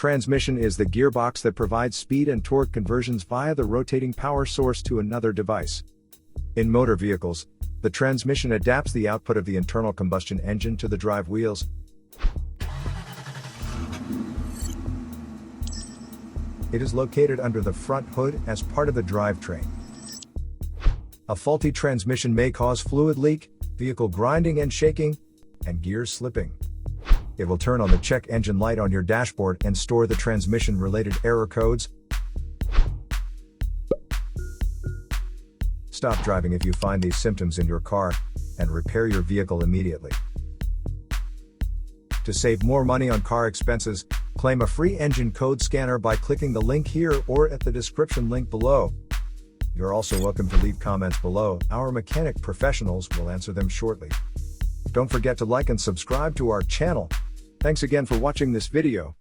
Transmission is the gearbox that provides speed and torque conversions via the rotating power source to another device. In motor vehicles, the transmission adapts the output of the internal combustion engine to the drive wheels. It is located under the front hood as part of the drivetrain. A faulty transmission may cause fluid leak, vehicle grinding and shaking, and gears slipping. It will turn on the check engine light on your dashboard and store the transmission-related error codes. Stop driving if you find these symptoms in your car, and repair your vehicle immediately. To save more money on car expenses, claim a free engine code scanner by clicking the link here or at the description link below. You're also welcome to leave comments below. Our mechanic professionals will answer them shortly. Don't forget to like and subscribe to our channel. Thanks again for watching this video.